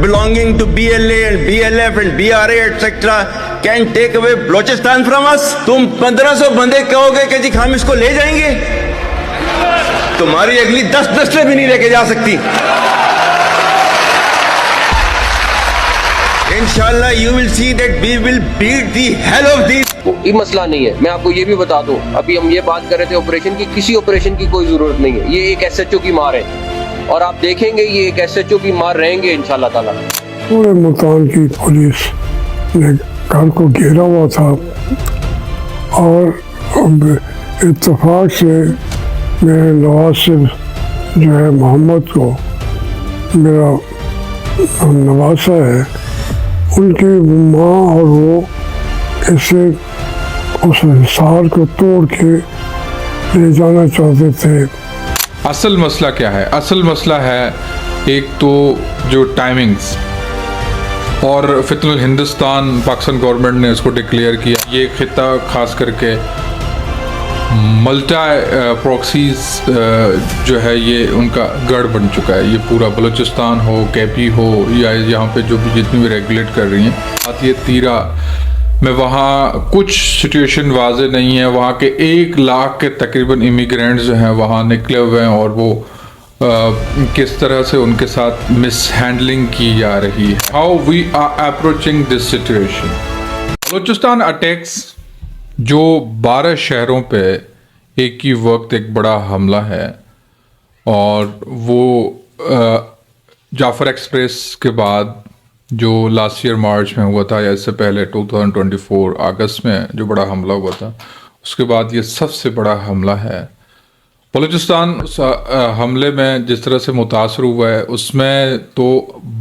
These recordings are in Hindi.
belonging to BLA and BLF and BRA etc. can take away Balochistan from us? तुम 1500 बंदे कहोगे कि जी हम इसको ले जाएंगे, तुम्हारी अगली 10 नस्लें भी नहीं लेके जा सकती। Inshallah you will see that we will beat the hell of these। कोई मसला नहीं है। मैं आपको ये भी बता दूं, अभी हम ये बात कर रहे थे ऑपरेशन की, किसी ऑपरेशन की कोई जरूरत नहीं है। ये एक एसएचओ की मार है और आप देखेंगे ये एक एसएचओ की मार रहेंगे इंशाल्लाह ताला। पूरे मुल्तान की पुलिस ने घर को घेरा हुआ था और इत्तेफाक से मेरे नवासिब जो है मोहम्मद को मेरा नवासा है, उनकी माँ और वो इसे उस हिसार को तोड़ के ले जाना चाहते थे। असल मसला क्या है? असल मसला है एक तो जो टाइमिंग्स, और फितनुल हिंदुस्तान पाकिस्तान गवर्नमेंट ने इसको डिक्लेयर किया। ये खिता खास करके मल्टा प्रॉक्सीज जो है ये उनका गढ़ बन चुका है। ये पूरा बलूचिस्तान हो, केपी हो, या यहाँ पे जो भी जितनी भी रेगुलेट कर रही हैं। साथ ये तीरा में वहाँ कुछ सिचुएशन वाजे नहीं है। वहाँ के 1 लाख के तकरीबन इमिग्रेंट्स जो हैं वहाँ निकले हुए हैं और वो किस तरह से उनके साथ मिस हैंडलिंग की जा रही है। How we are approaching this situation. Balochistan attacks जो 12 शहरों पे एक ही वक्त एक बड़ा हमला है, और वो जाफर एक्सप्रेस के बाद जो लास्ट ईयर मार्च में हुआ था, या इससे पहले 2024 अगस्त में जो बड़ा हमला हुआ था, उसके बाद ये सबसे बड़ा हमला है। बलूचिस्तान हमले में जिस तरह से मुतासर हुआ है उसमें तो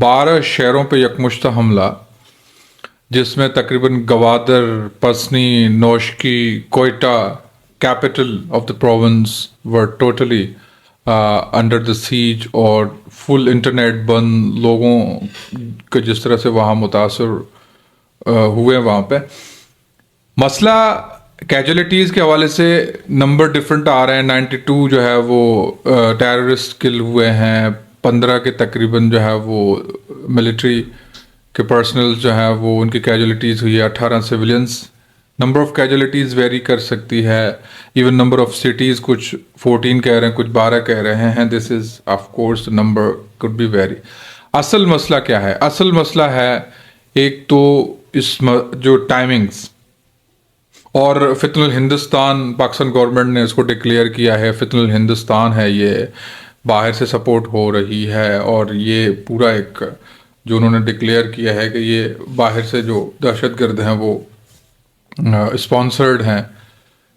12 शहरों पे यकमुश्ता हमला, जिसमें तकरीबन Gwadar, Pasni, Noshki, Quetta, capital of the province were totally under the siege, और फुल इंटरनेट बंद, लोगों के जिस तरह से वहाँ मुतासर हुए वहाँ पे। मसला कैजुअलिटीज़ के हवाले से नंबर डिफरेंट आ रहे हैं। 92 जो है वो टेररिस्ट किल हुए हैं, 15 के तकरीबन जो है वो मिलिट्री के पर्सनल जो है वो उनकी कैजुअलिटीज़ हुई है, 18 civilians. Number of casualties very कर सकती है। इवन नंबर ऑफ़ सिटीज़ कुछ 14 कह रहे हैं, कुछ 12 कह रहे हैं। This is of course the number could be very. असल मसला क्या है? असल मसला है एक तो इस जो टाइमिंग्स, और फितनुल हिंदुस्तान पाकिस्तान गवर्नमेंट ने इसको डिक्लेयर किया है। फितनुल हिंदुस्तान है, ये बाहर से सपोर्ट हो रही है, और ये पूरा एक जो उन्होंने डिक्लेयर किया है कि ये बाहर से जो दहशतगर्द हैं वो स्पॉन्सर्ड हैं,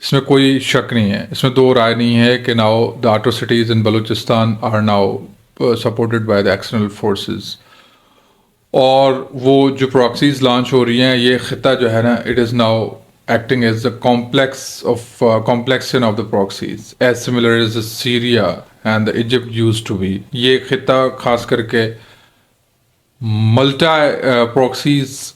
इसमें कोई शक नहीं है, इसमें दो राय नहीं है कि now the atrocities in Balochistan are now supported by the external forces. और वो जो प्रॉक्सीज लॉन्च हो रही हैं, ये खिता जो है ना, it is now acting as a complexion of the proxies, as similar as Syria and the Egypt used to be। ये खिता खास करके मल्टा प्रॉक्सीज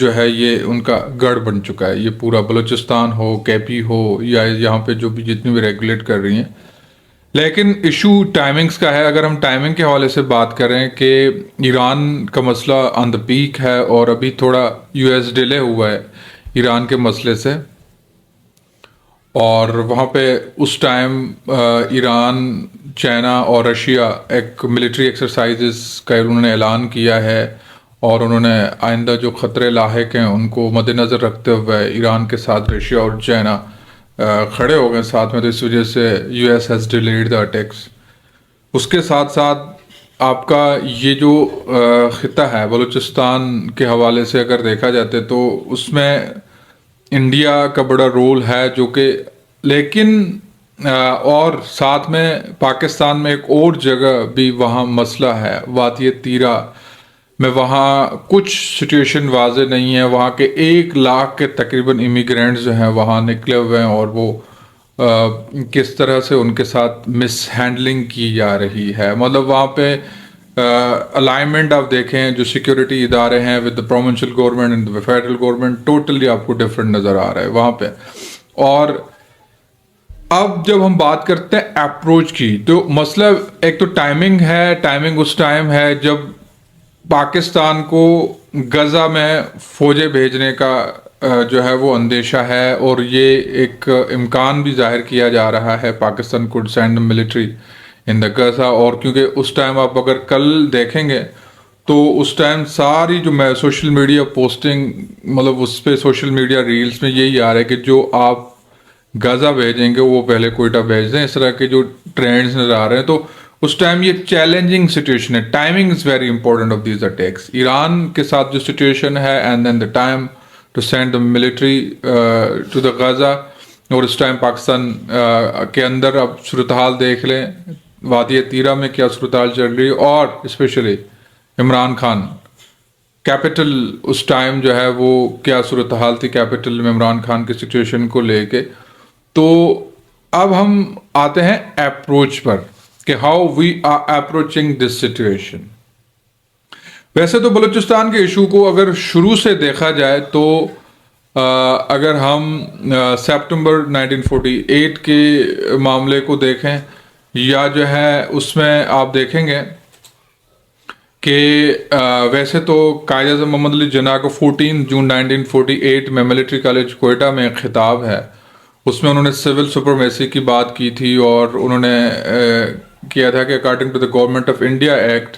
जो है ये उनका गढ़ बन चुका है। ये पूरा बलूचिस्तान हो, केपी हो, या यहाँ पे जो भी जितनी भी रेगुलेट कर रही हैं। लेकिन इशू टाइमिंग्स का है। अगर हम टाइमिंग के हवाले से बात करें कि ईरान का मसला ऑन द पीक है, और अभी थोड़ा यूएस डिले हुआ है ईरान के मसले से, और वहाँ पे उस टाइम ईरान, चाइना और रशिया एक मिलिट्री एक्सरसाइजेस का उन्होंने ऐलान किया है, और उन्होंने आइंदा जो ख़तरे लाहिक हैं उनको मद्देनज़र रखते हुए ईरान के साथ रशिया और चाइना खड़े हो गए साथ में। तो इस वजह से US has delayed the attacks. उसके साथ साथ आपका ये जो खिता है बलूचिस्तान के हवाले से अगर देखा जाते तो उसमें इंडिया का बड़ा रोल है, जो कि लेकिन और साथ में पाकिस्तान में एक और जगह भी वहाँ मसला है, वादी तीरा में वहाँ कुछ सिचुएशन वाजे नहीं है। वहाँ के 1 लाख के तकरीबन इमिग्रेंट्स जो हैं वहाँ निकले हुए हैं, और वो किस तरह से उनके साथ मिस हैंडलिंग की जा रही है। मतलब वहाँ पे अलाइनमेंट आप देखें, जो सिक्योरिटी इदारे हैं with the provincial government and the federal government, totally आपको डिफरेंट नज़र आ रहा है वहाँ पे। और अब जब हम बात करते हैं अप्रोच की, तो मसला एक तो टाइमिंग है। टाइमिंग उस टाइम है जब पाकिस्तान को गजा में फौजें भेजने का जो है वो अंदेशा है, और ये एक इम्कान भी जाहिर किया जा रहा है Pakistan could send military in the Gaza. और क्योंकि उस टाइम आप अगर कल देखेंगे तो उस टाइम सारी जो मैं सोशल मीडिया पोस्टिंग, मतलब उस पर सोशल मीडिया रील्स में यही आ रहा है कि जो आप गाजा भेजेंगे वो पहले कोयटा भेज दें, इस तरह के जो ट्रेंड्स नजर आ रहे हैं। तो उस टाइम ये चैलेंजिंग सिचुएशन है, timing is very important of these attacks. Iran के साथ जो सिचुएशन है and then the time to send the military to the Gaza, और इस टाइम पाकिस्तान के अंदर आप सूरत हाल देख लें, वादी तीरा में क्या सूरत हाल चल रही है, और स्पेशली इमरान खान कैपिटल उस टाइम जो है वो क्या सूरत हाल थी कैपिटल में इमरान खान की सिचुएशन को लेके। तो अब हम आते हैं अप्रोच पर कि how we are approaching this situation. वैसे तो बलूचिस्तान के इशू को अगर शुरू से देखा जाए तो अगर हम सितंबर 1948 के मामले को देखें, या जो है उसमें आप देखेंगे कि वैसे तो कायद-ए-आज़म मोहम्मद अली जिन्ना को 14 जून 1948 में मिलिट्री कॉलेज कोयटा में एक खिताब है, उसमें उन्होंने सिविल सुपरमेसी की बात की थी, और उन्होंने किया था कि according to the government of India Act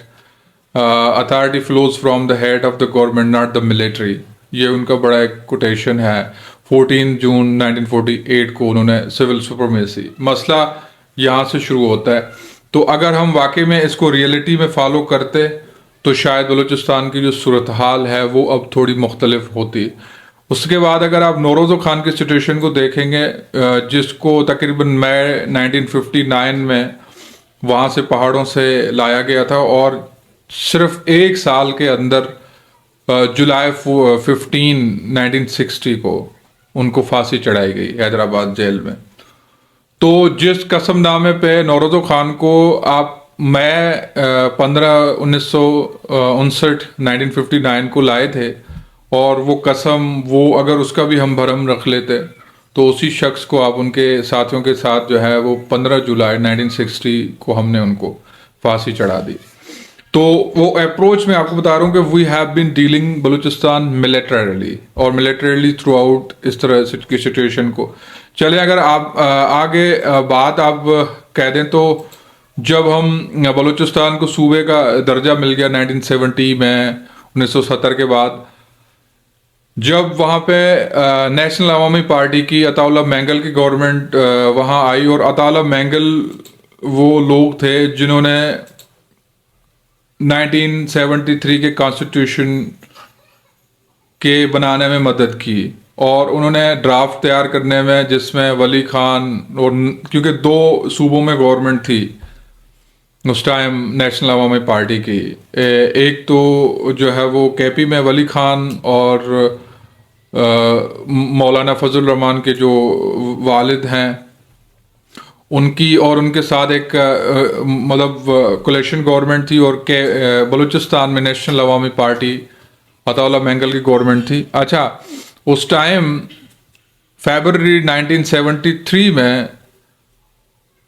authority flows from the head of the government not the military. ये उनका बड़ा एक कोटेशन है। 14 जून 1948 को उन्होंने सिविल सुपरमेसी, मसला यहाँ से शुरू होता है। तो अगर हम वाकई में इसको रियलिटी में फॉलो करते तो शायद बलूचिस्तान की जो सूरत हाल है वो अब थोड़ी मुख्तलिफ होती। उसके बाद अगर आप नौरोज़ खान की सिचुएशन को देखेंगे, जिसको तकरीबन मई 1959 में वहाँ से पहाड़ों से लाया गया था, और सिर्फ एक साल के अंदर जुलाई 15 1960 को उनको फांसी चढ़ाई गई हैदराबाद जेल में। तो जिस कसमनामे पे नौरोज़ खान को आप मई 15 1959 को लाए थे, और वो कसम वो अगर उसका भी हम भरम रख लेते तो उसी शख्स को आप उनके साथियों के साथ जो है वो 15 जुलाई 1960 को हमने उनको फांसी चढ़ा दी। तो वो अप्रोच मैं आपको बता रहा हूँ कि we have been dealing Balochistan militarily, और मिलिटरीली थ्रू आउट इस तरह की सिचुएशन को। चलिए अगर आप आगे बात आप कह दें तो जब हम बलूचिस्तान को सूबे का दर्जा मिल गया 1970 में, 1970 के बाद जब वहाँ पे नेशनल अवामी पार्टी की अताउल्लाह मैंगल की गवर्नमेंट वहाँ आई, और अताउल्लाह मैंगल वो लोग थे जिन्होंने 1973 के कॉन्स्टिट्यूशन के बनाने में मदद की, और उन्होंने ड्राफ्ट तैयार करने में, जिसमें वली खान, और क्योंकि दो सूबों में गवर्नमेंट थी उस टाइम नेशनल अवामी पार्टी की, एक तो जो है वो केपी में वली खान और मौलाना फजल रहमान के जो वालिद हैं उनकी, और उनके साथ एक मतलब कोलेशन गवर्नमेंट थी, और के बलूचिस्तान में नेशनल अवामी पार्टी अताउल्लाह मैंगल की गवर्नमेंट थी। अच्छा, उस टाइम फरवरी 1973 में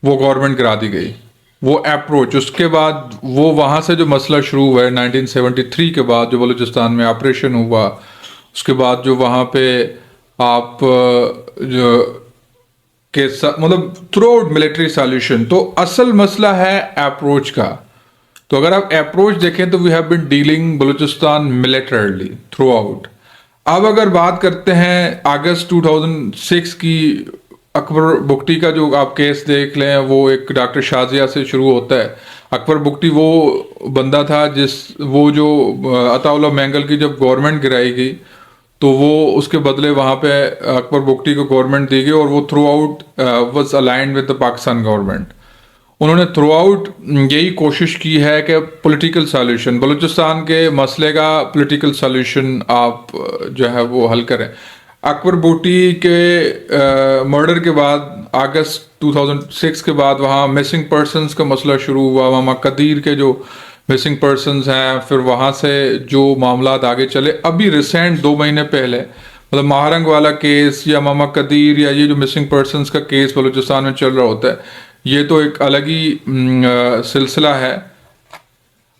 वो गवर्नमेंट गिरा दी गई, वो अप्रोच। उसके बाद वो वहाँ से जो मसला शुरू हुआ है 1973 के बाद, जो बलूचिस्तान में ऑपरेशन हुआ, उसके बाद जो वहाँ पे आप जो के मतलब थ्रू आउट मिलिट्री सॉल्यूशन। तो असल मसला है अप्रोच का। तो अगर आप अप्रोच देखें तो we have been dealing Balochistan militarily throughout. अब अगर बात करते हैं अगस्त 2006 की, अकबर बुगटी का जो आप केस देख लें, वो एक डॉक्टर शाजिया से शुरू होता है। अकबर बुगटी वो बंदा था वो जो अताउल्लाह मैंगल की जब गवर्नमेंट गिराई गई तो वो उसके बदले वहाँ पे अकबर बुगटी को गवर्नमेंट दी गई, और वो through out was aligned with the Pakistan government. उन्होंने थ्रू आउट यही कोशिश की है कि पॉलिटिकल सॉल्यूशन, बलूचिस्तान के मसले का पॉलिटिकल सॉल्यूशन आप जो है वो हल करें। अकबर बुगटी के मर्डर के बाद अगस्त 2006 के बाद वहाँ मिसिंग पर्सनस का मसला शुरू हुआ, मामा कदीर के जो मिसिंग पर्सनस हैं, फिर वहाँ से जो मामला आगे चले। अभी रिसेंट 2 महीने पहले मतलब महारंग वाला केस या मामा कदीर या ये जो मिसिंग पर्सनस का केस बलूचिस्तान में चल रहा होता है, ये तो एक अलग ही सिलसिला है।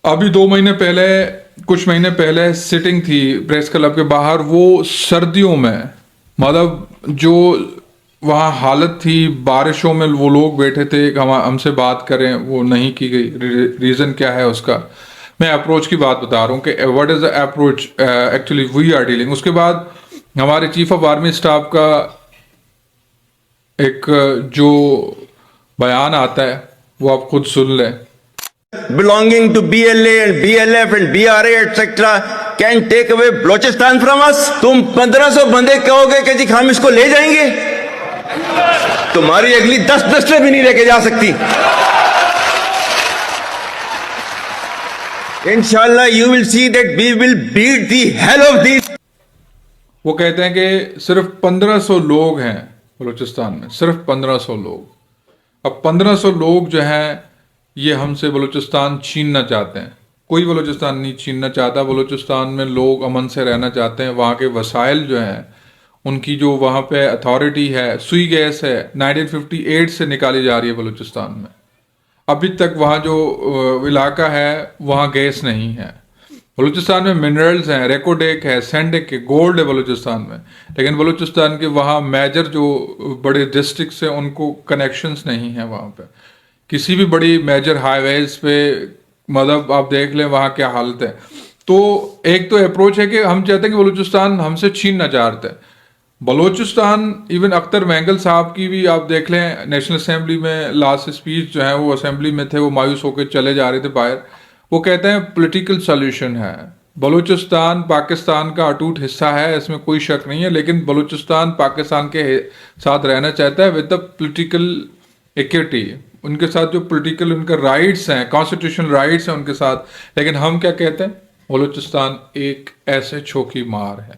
अभी 2 महीने पहले कुछ महीने पहले सिटिंग थी प्रेस क्लब के बाहर, वो सर्दियों में, मतलब जो वहाँ हालत थी, बारिशों में वो लोग बैठे थे, हमसे बात करें, वो नहीं की गई। रीज़न क्या है उसका? मैं अप्रोच की बात बता रहा हूँ कि what is the approach actually we are dealing. उसके बाद हमारे चीफ ऑफ आर्मी स्टाफ का एक जो बयान आता है वो आप खुद सुन लें। belonging to BLA and BLF and BRA etc. can take away Balochistan from us? तुम 1500 बंदे कहोगे कि जी हम इसको ले जाएंगे, तुम्हारी अगली 10 नस्लें भी नहीं लेके जा सकती। इंशाल्लाह you will see that we will beat the hell of these। वो कहते हैं कि सिर्फ 1500 लोग हैं बलूचिस्तान में, सिर्फ 1500 लोग। अब 1500 लोग जो हैं ये हमसे बलूचिस्तान छीनना चाहते हैं। कोई बलूचिस्तान नहीं छीनना चाहता। बलूचिस्तान में लोग अमन से रहना चाहते हैं। वहाँ के वसाइल जो हैं, उनकी जो वहाँ पे अथॉरिटी है, सुई गैस है 1958 से निकाली जा रही है बलूचिस्तान में। अभी तक वहाँ जो इलाका है वहाँ गैस नहीं है। बलूचिस्तान में मिनरल्स हैं, रेकोडेक है, सैंडिक है, गोल्ड है बलूचिस्तान में, लेकिन बलूचिस्तान के वहाँ मेजर जो बड़े डिस्ट्रिक्ट्स हैं उनको कनेक्शंस नहीं है। वहाँ पे किसी भी बड़ी मेजर हाईवेज पे, मतलब आप देख लें वहाँ क्या हालत है। तो एक तो अप्रोच है कि हम चाहते हैं कि बलूचिस्तान हमसे छीनना चाहते हैं। बलूचिस्तान, इवन अख्तर मैंगल साहब की भी आप देख लें, नेशनल असेंबली में लास्ट स्पीच जो है वो असेंबली में थे, वो मायूस होकर चले जा रहे थे बाहर। वो कहते हैं पॉलिटिकल सॉल्यूशन है, बलूचिस्तान पाकिस्तान का अटूट हिस्सा है, इसमें कोई शक नहीं है, लेकिन बलूचिस्तान पाकिस्तान के साथ रहना चाहता है विद द पॉलिटिकल इक्विटी। उनके साथ जो पॉलिटिकल उनके राइट्स हैं, कॉन्स्टिट्यूशनल राइट्स हैं उनके साथ। लेकिन हम क्या कहते हैं, बलूचिस्तान एक ऐसे छोकी मार है।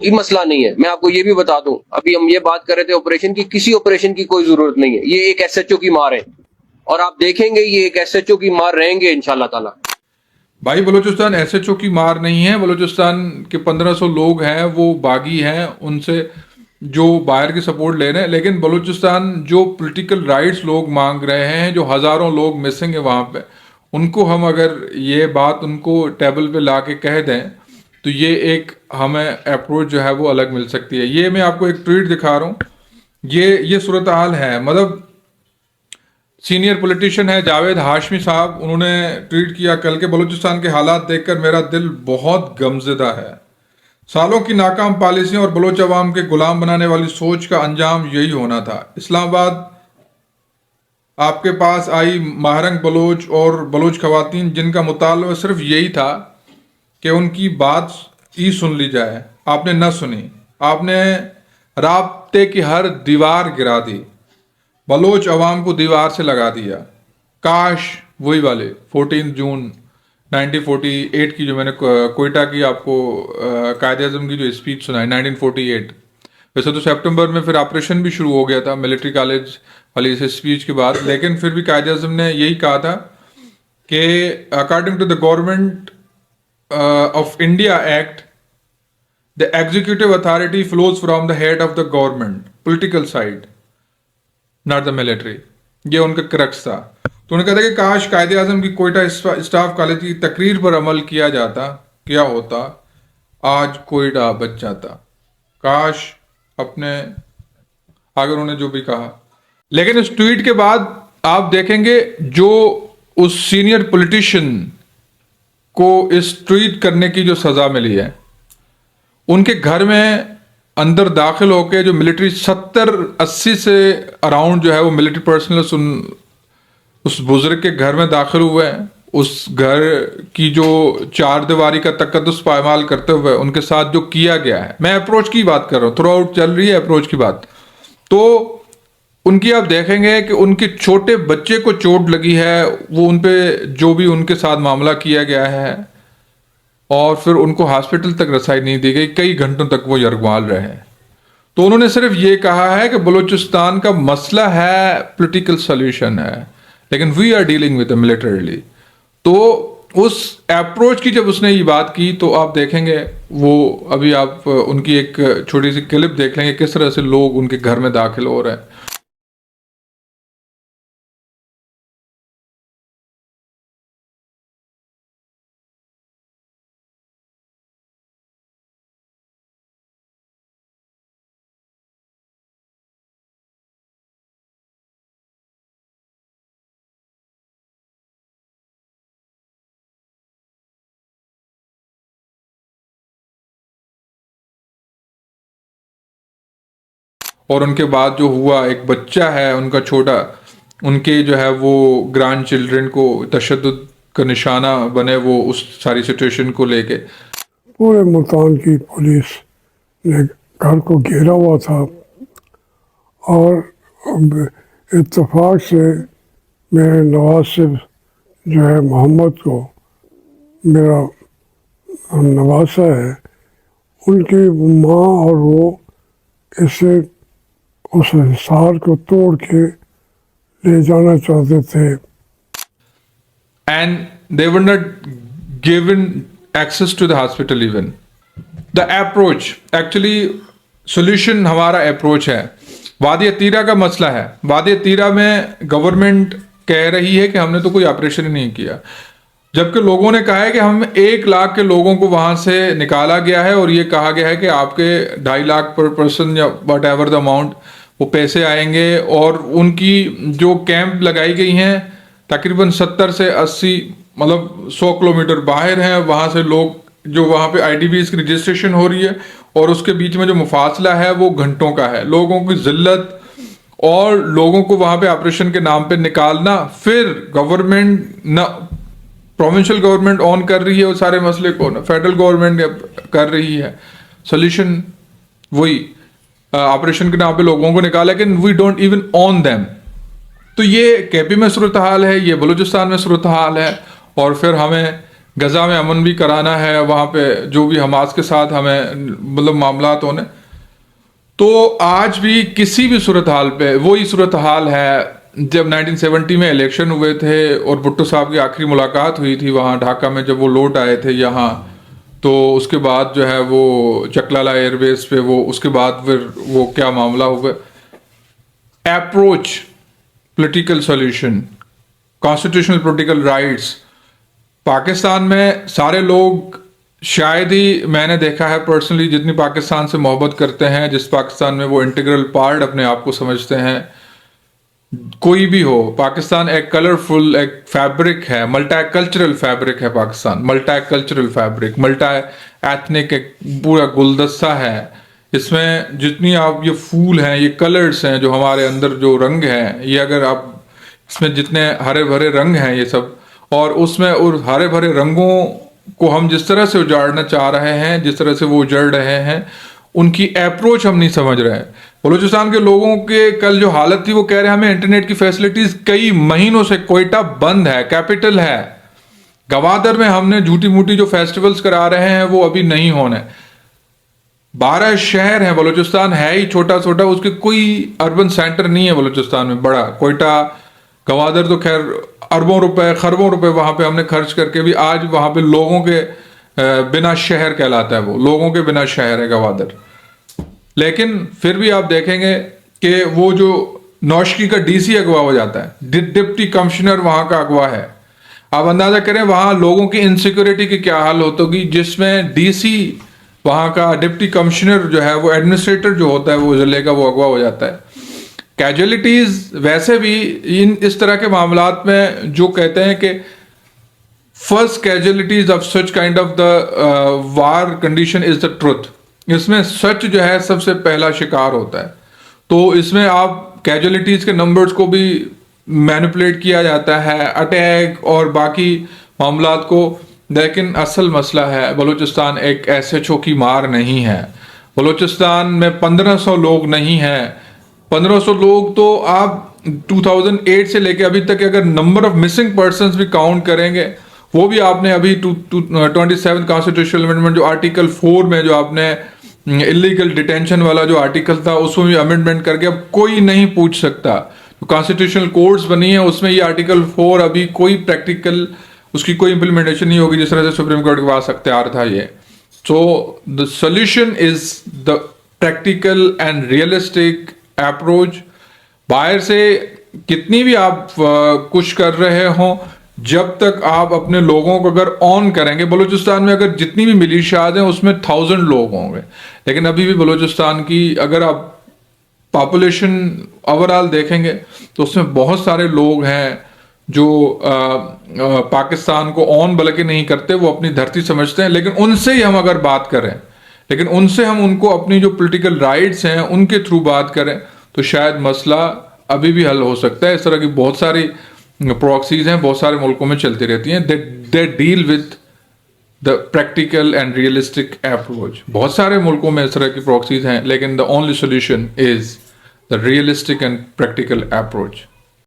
ये मसला नहीं है। मैं आपको ये भी बता दूं, अभी हम ये बात कर रहे थे ऑपरेशन की, किसी ऑपरेशन की कोई जरूरत नहीं है। ये एक एसएचओ की मार है और आप देखेंगे ये एक एसएचओ की मार रहेंगे इंशाल्लाह ताला। भाई बलूचिस्तान एसएचओ की मार नहीं है। बलूचिस्तान के 1500 लोग हैं वो बागी हैं, उनसे जो बाहर की सपोर्ट ले रहे हैं। लेकिन बलूचिस्तान जो पॉलिटिकल राइट्स लोग मांग रहे हैं, जो हज़ारों लोग मिसिंग है वहाँ पे, उनको हम अगर ये बात उनको टेबल पे ला के कह दें तो ये एक हमें अप्रोच जो है वो अलग मिल सकती है। ये मैं आपको एक ट्वीट दिखा रहा हूँ। ये सूरत हाल है। मतलब सीनियर पॉलिटिशियन है जावेद हाशमी साहब, उन्होंने ट्वीट किया कल के, बलूचिस्तान के हालात देखकर मेरा दिल बहुत गमज़दा है। सालों की नाकाम पॉलिसियों और बलोच अवाम के गुलाम बनाने वाली सोच का अंजाम यही होना था। इस्लामाबाद आपके पास आई महारंग बलोच और बलोच खवातीन, जिनका मुताल्बा सिर्फ यही था कि उनकी बात ही सुन ली जाए। आपने न सुनी, आपने राब्ते की हर दीवार गिरा दी, बलोच अवाम को दीवार से लगा दिया। काश वही वाले 14 जून 1948 की जो मैंने कोयटा की आपको कायद-ए-आज़म की जो स्पीच सुनाई 1948, वैसे तो सितंबर में फिर ऑपरेशन भी शुरू हो गया था मिलिट्री कॉलेज वाली इस स्पीच के बाद, लेकिन फिर भी कायद-ए-आज़म ने यही कहा था कि according to the government of India act, the executive authority flows from the head of the government, political side, not the military. ये उनका क्रक्स था। तो उन्होंने कहा था कि काश कायद-ए-आज़म की कोयटा स्टाफ कॉलेज की तकरीर पर अमल किया जाता, क्या होता, आज कोयटा बच जाता। काश अपने आगे उन्होंने जो भी कहा। लेकिन इस ट्वीट के बाद आप देखेंगे जो उस सीनियर पॉलिटिशियन को इस ट्वीट करने की जो सजा मिली है, उनके घर में अंदर दाखिल होके जो मिलिट्री 70-80 से अराउंड जो है वो मिलिट्री पर्सनल उस बुजुर्ग के घर में दाखिल हुए हैं। उस घर की जो चार दीवारी का तकद्दुस पायमाल करते हुए उनके साथ जो किया गया है, मैं अप्रोच की बात कर रहा हूँ, थ्रू आउट चल रही है अप्रोच की बात। तो उनकी आप देखेंगे कि उनके छोटे बच्चे को चोट लगी है, वो उन पे जो भी उनके साथ मामला किया गया है, और फिर उनको हॉस्पिटल तक रसाई नहीं दी गई, कई घंटों तक वो यरगमाल रहे। तो उन्होंने सिर्फ ये कहा है कि बलूचिस्तान का मसला है, पॉलिटिकल सॉल्यूशन है, लेकिन we are dealing with militarily. तो उस अप्रोच की जब उसने ये बात की तो आप देखेंगे वो, अभी आप उनकी एक छोटी सी क्लिप देख लेंगे किस तरह से लोग उनके घर में दाखिल हो रहे हैं। और उनके बाद जो हुआ, एक बच्चा है उनका छोटा, उनके जो है वो ग्रैंड चिल्ड्रन को तशद्दुद का निशाना बने वो उस सारी सिचुएशन को लेके। पूरे मुल्तान की पुलिस ने घर को घेरा हुआ था और इत्तेफाक से मेरे नवाज सिर्फ जो है मोहम्मद को, मेरा नवासा है, उनकी माँ और वो इसे उस हिसार को तोड़ के ले जाना चाहते थे। And they were not given access to the hospital even. The approach, actually solution हमारा approach है। वादी तीरा का मसला है, वादी तीरा में गवर्नमेंट कह रही है कि हमने तो कोई ऑपरेशन ही नहीं किया, जबकि लोगों ने कहा है कि हम 1 लाख के लोगों को वहां से निकाला गया है और ये कहा गया है कि आपके 2.5 लाख पर पर्सन या वट एवर द अमाउंट वो पैसे आएंगे। और उनकी जो कैंप लगाई गई हैं तकरीबन 70 से 80 मतलब 100 किलोमीटर बाहर हैं, वहां से लोग जो वहां पे IDPs की रजिस्ट्रेशन हो रही है और उसके बीच में जो मुफासला है वो घंटों का है। लोगों की जिल्लत और लोगों को वहां पे ऑपरेशन के नाम पे निकालना, फिर गवर्नमेंट न प्रोविंशियल गवर्नमेंट ऑन कर रही है उस सारे मसले को, ना फेडरल गवर्नमेंट कर रही है। सोल्यूशन वही ऑपरेशन के नाम पे लोगों को निकाला, लेकिन we don't even own them. तो ये KP में सूरत हाल है, ये बलूचिस्तान में सूरत हाल है, और फिर हमें गजा में अमन भी कराना है, वहाँ पे जो भी हमास के साथ हमें मतलब मामलात होने। तो आज भी किसी भी सूरत हाल पे वही सूरत हाल है जब 1970 में इलेक्शन हुए थे और भुट्टो साहब की आखिरी मुलाकात हुई थी वहाँ ढाका में, जब वो लौट आए थे यहाँ। तो उसके बाद जो है वो चकलाला एयरबेस पे वो उसके बाद फिर वो क्या मामला हुआ, approach political solution, constitutional political rights. Pakistan में सारे लोग शायद ही मैंने देखा है पर्सनली जितनी पाकिस्तान से मोहब्बत करते हैं, जिस पाकिस्तान में वो इंटीग्रल पार्ट अपने आप को समझते हैं, कोई भी हो, पाकिस्तान एक कलरफुल एक फैब्रिक है, मल्टी कल्चरल फैब्रिक है Pakistan, multi cultural fabric, multi ethnic एक पूरा गुलदस्ता है। इसमें जितनी आप ये फूल हैं, ये कलर्स हैं, जो हमारे अंदर जो रंग हैं, ये अगर आप इसमें जितने हरे भरे रंग हैं ये सब, और उसमें और हरे भरे रंगों को हम जिस तरह से उजाड़ना चाह रहे हैं, जिस तरह से वो उजड़ रहे हैं, उनकी अप्रोच हम नहीं समझ रहे हैं। बलूचिस्तान के लोगों के कल जो हालत थी, वो कह रहे हैं हमें इंटरनेट की फैसिलिटीज कई महीनों से, कोयटा बंद है, कैपिटल है, गवादर में हमने झूठी मूठी जो फेस्टिवल्स करा रहे हैं वो अभी नहीं होने। 12 शहर हैं, बलूचिस्तान है ही छोटा छोटा, उसके कोई अर्बन सेंटर नहीं है बलूचिस्तान में बड़ा। कोयटा गवादर तो खैर अरबों रुपए खरबों रुपए वहां पे हमने खर्च करके भी आज वहां पे लोगों के बिना शहर कहलाता है, वो लोगों के बिना शहर है गवादर। लेकिन फिर भी आप देखेंगे कि वो जो नौशकी का DC अगवा हो जाता है, डिप्टी कमिश्नर वहां का अगवा है। आप अंदाजा करें वहां लोगों की इनसिक्योरिटी की क्या हाल होगी, जिसमें DC वहां का डिप्टी कमिश्नर जो है वो एडमिनिस्ट्रेटर जो होता है वो जिले का, वो अगवा हो जाता है। कैजुअलिटीज वैसे भी इस तरह के मामलात में जो कहते हैं कि first casualties of such kind of the war condition is the truth, इसमें सच जो है सबसे पहला शिकार होता है। तो इसमें आप कैजुअलिटीज के नंबर्स को भी मैनिपुलेट किया जाता है, अटैक और बाकी मामलात को। लेकिन असल मसला है बलूचिस्तान एक SHO की मार नहीं है। बलूचिस्तान में 1500 लोग नहीं हैं। 1500 लोग तो आप 2008 से लेके अभी तक अगर नंबर ऑफ मिसिंग पर्संस भी काउंट करेंगे, वो भी आपने अभी 27 कॉन्स्टिट्यूशनल अमेंडमेंट जो आर्टिकल 4 में जो आपने इलीगल डिटेंशन वाला जो आर्टिकल था उसमें भी अमेंडमेंट करके अब कोई नहीं पूछ सकता। तो कॉन्स्टिट्यूशनल कोर्ट्स बनी है उसमें ये आर्टिकल 4 अभी कोई प्रैक्टिकल उसकी कोई इंप्लीमेंटेशन नहीं होगी, जिस तरह से सुप्रीम कोर्ट के पास अख्तियार था ये। So the solution is the practical and realistic approach. बाहर से कितनी भी आप कुछ कर रहे हो, जब तक आप अपने लोगों को अगर ऑन करेंगे, बलूचिस्तान में अगर जितनी भी मिलिशियाज हैं उसमें 1000 लोग होंगे, लेकिन अभी भी बलूचिस्तान की अगर आप पॉपुलेशन ओवरऑल देखेंगे तो उसमें बहुत सारे लोग हैं जो पाकिस्तान को ऑन बल्कि नहीं करते, वो अपनी धरती समझते हैं। लेकिन उनसे ही हम अगर बात करें, लेकिन उनसे हम उनको अपनी जो पॉलिटिकल राइट्स हैं उनके थ्रू बात करें तो शायद मसला अभी भी हल हो सकता है। इस तरह की बहुत सारी प्रॉक्सीज हैं, बहुत सारे मुल्कों में चलती रहती हैं। They deal with the practical and realistic approach. बहुत सारे मुल्कों में इस तरह की प्रॉक्सीज हैं, लेकिन the only solution is the realistic and practical approach.